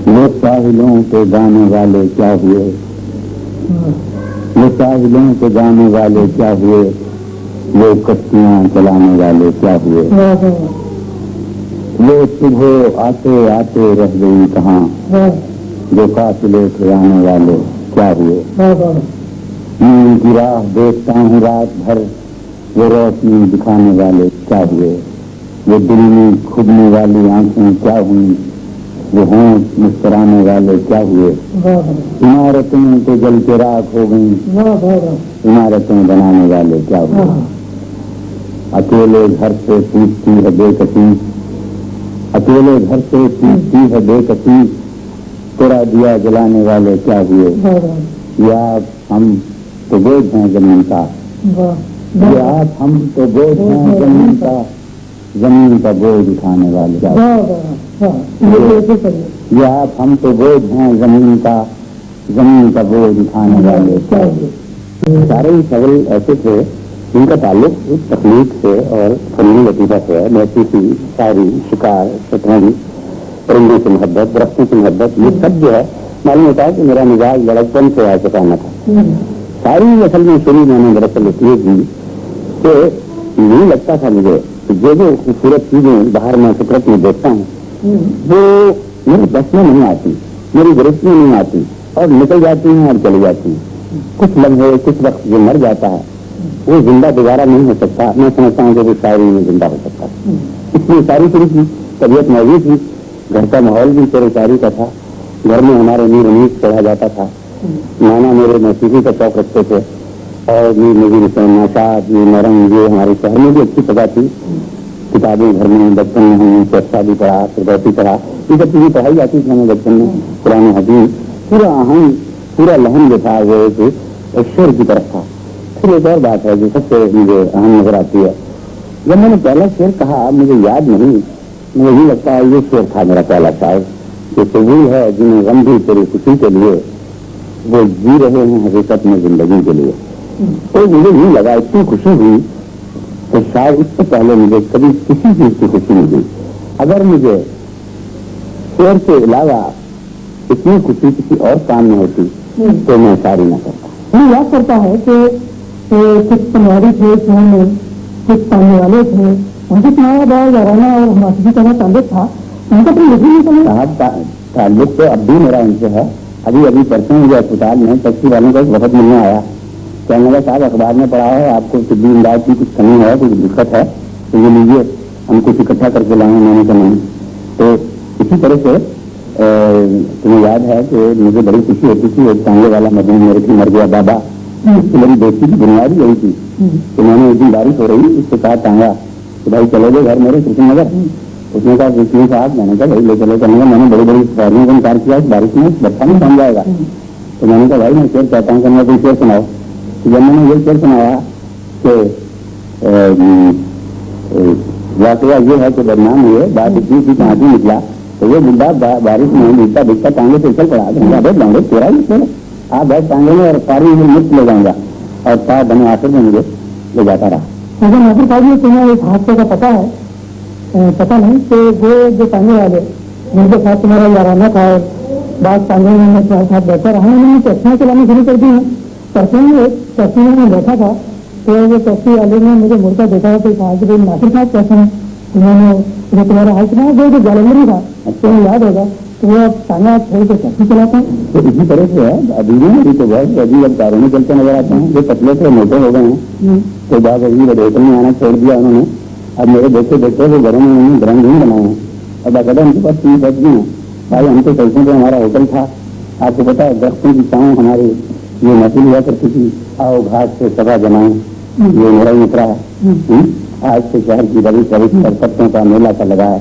وہ ساحلوں کے گانے والے کیا ہوئے، وہ ساحلوں کے گانے والے کیا ہوئے، وہ کشتیاں چلانے والے کیا ہوئے، وہ صبح آتے آتے رہ گئی کہاں، جو قافلے کھلانے والے کیا ہوئے، نیند کی راہ دیکھتا ہوں رات بھر، وہ روشنی دکھانے والے کیا ہوئے، وہ دل میں کھبنے والی آنکھیں کیا ہوئی، وہ ہونٹ مسکرانے والے کیا ہوئے، عمارتیں تو جل کے راکھ ہو گئیں، عمارتیں بنانے والے کیا ہوئے، اکیلے گھر سے پوچھتی ہے بے کسی، اکیلے گھر سے پوچھتی ہے بے کسی، تیرا دیا جلانے والے کیا ہوئے، یا ہم تو بوجھ ہیں زمین کا، یا آپ ہم تو بوجھ ہیں زمین کا، زمین کا بوجھ اٹھانے والے کیا ہوئے، یا آپ ہم تو بوجھ ہیں زمین کا، زمین کا بوجھ اٹھانے والے کیا ہوئے۔ سارے شعر ایسے تھے جن کا تعلق تخلیق سے اور فنی لطیفہ سے ہے، موسیقی، شاعری، شکار، شطرنج، پرندوں سے محبت، درختوں سے محبت، یہ سب جو ہے معلوم ہوتا ہے کہ میرا مزاج لڑکپن سے ایسے کہنا تھا۔ ساری اصل میں شروع میں نے دراصل اس لیے کی کہ نہیں لگتا تھا مجھے جو خوبصورت چیزیں باہر میں فطرت میں دیکھتا ہوں وہ میری بس میں نہیں آتی، میری گرفت میں نہیں آتی اور نکل جاتی ہیں اور چلی جاتی ہیں۔ کچھ لمحے کچھ وقت جو مر جاتا ہے وہ زندہ دوبارہ نہیں ہو سکتا۔ میں سمجھتا ہوں کہ وہ شاعری میں زندہ ہو سکتا ہے، اس لیے شاعری شروع کی، طبیعت موجود تھی، گھر کا ماحول بھی شعر و شاعری کا تھا، گھر میں ہمارے میر امید پڑھا جاتا تھا، نانا میرے موسیقی کا شوق رکھتے تھے اور میر حسین نشاد، یہ نرم، یہ ہمارے شہر میں بھی اچھی جگہ تھی، کتابیں گھر میں بچپن میں ہمیں چرچا بھی پڑھا، فردوسی پڑھا، یہ سب چیزیں پڑھائی جاتی تھی ہمیں بچپن میں، قرآن حدیث، پورا اہم پورا لہن جو تھا وہ ایک شعر کی طرف تھا۔ پھر ایک اور بات ہے جو سب سے مجھے اہم نظر آتی ہے، جب میں نے پہلا شعر کہا مجھے یاد نہیں، مجھے نہیں لگتا ہے یہ شعر تھا میرا پہلا شاعر، جو سبھی ہے جنہیں غم بھی تیری خوشی کے لیے، وہ جی رہے ہیں حقیقت میں زندگی کے لیے۔ تو مجھے نہیں لگا اتنی خوشی ہوئی تو شاید اس سے پہلے مجھے کبھی کسی چیز کی خوشی نہیں ہوئی۔ اگر مجھے شعر کے علاوہ اتنی خوشی کسی اور کام میں ہوتی تو میں شاعری نہ کرتا۔ مجھے یاد کرتا ہے کہ کچھ پنواری تھے، کچھ پڑھنے والے تھے، ان کے سنایا بڑا یارانہ اور ہمارے طرح تعلق تھا، ان کا تو لکھی نہیں سمجھ۔ تعلق تو اب بھی میرا ان سے ہے، ابھی پرسوں مجھے اسپتال میں ٹیکسی والوں کا ایک وقت ملنے آیا، کہنے لگا صاحب اخبار میں پڑھا ہے آپ کو طبی امداد کی کچھ کمی ہے، کچھ دقت ہے تو یہ لیجیے، ہم کچھ اکٹھا کر کے لائیں، میں نے کہا نہیں۔ تو اسی طرح سے تمہیں یاد ہے کہ مجھے بڑی خوشی ہوتی تھی، ایک ٹانگے والا مجموعہ میرے کی مر گیا بابا، اس کی میری دوستی کی بنیاد یہی تھی کہ میں نے ایک دن بارش ہو رہی اس کے ساتھ ٹانگا کہ بھائی چلے گئے گھر میرے کرشن نگر، اس نے کہا کیوں صاحب، میں نے کہا بھائی لے چلے چلے، میں نے بڑی بڑی سواریوں کا انکار کیا، اس بارش میں بچہ نہیں پہنچ جائے گا، تو میں نے کہا بھائی میں شعر چاہتا ہوں کہ میں کوئی شعر سناؤ۔ جب میں نے یہ شعر سنایا کہ واقعہ یہ ہے کہ بدنام ہوئے بات اتنی سی کہاں بھی نکلا تو وہ بندہ بارش میں بھیگتا بھیگتا ٹانگے سے چل پڑا، بیٹھ جاؤں گے تیرا ہی شعر، آپ بیٹھ ٹانگے میں اور ساری مفت لے جاؤں گا، اور ساتھ بنے آخر میں مجھے لے جاتا رہا۔ اگر ناصر صاحب نے تمہیں ایک حادثے کا پتا ہے، پتا نہیں کہ وہ جو ٹانگے والے جن کے ساتھ تمہارا یارانہ تھا اور بعض ٹانگے میں تمہارے ساتھ بیٹھا رہا، انہوں نے ٹیکسیاں چلانا شروع کر دی ہیں۔ پرسوں میں ایک ٹیکسی میں بیٹھا تھا تو وہ ٹیکسی والے نے مجھے مڑ کر دیکھا تو کہا کہ ناصر صاحب کیسے ہیں، انہوں نے جو تمہارا حال سنا وہ جو جالندری تھا تمہیں یاد ہوگا تو وہ ٹانگا چھوڑ کے ٹیکسی چلاتا ہے۔ تو اسی طرح سے ہے ابھی بھی تو بہت عجیب اب کاروں میں چلتے نظر آتے ہیں، جو پتلے سے موٹے ہو گئے ہیں تو بعض عجیب ہوٹل میں آنا چھوڑ دیا انہوں نے، اب میرے دیکھتے دیکھتے وہ گھروں میں انہوں نے گرم نہیں بنائے ہیں، اور باقاعدہ ان کے پاس 3 بچ بھی ہیں۔ بھائی ہم تو پیسوں پہ ہمارا ہوٹل تھا، آپ کو پتا ہے درختوں کی چھاؤں ہماری یہ محفل ہوا کرتی تھی، آؤ گھاٹ سے سبا جمائیں، یہ میرا ہی مترا ہے، آج سے شہر کی بڑی پتوں کا میلہ کا لگا ہے۔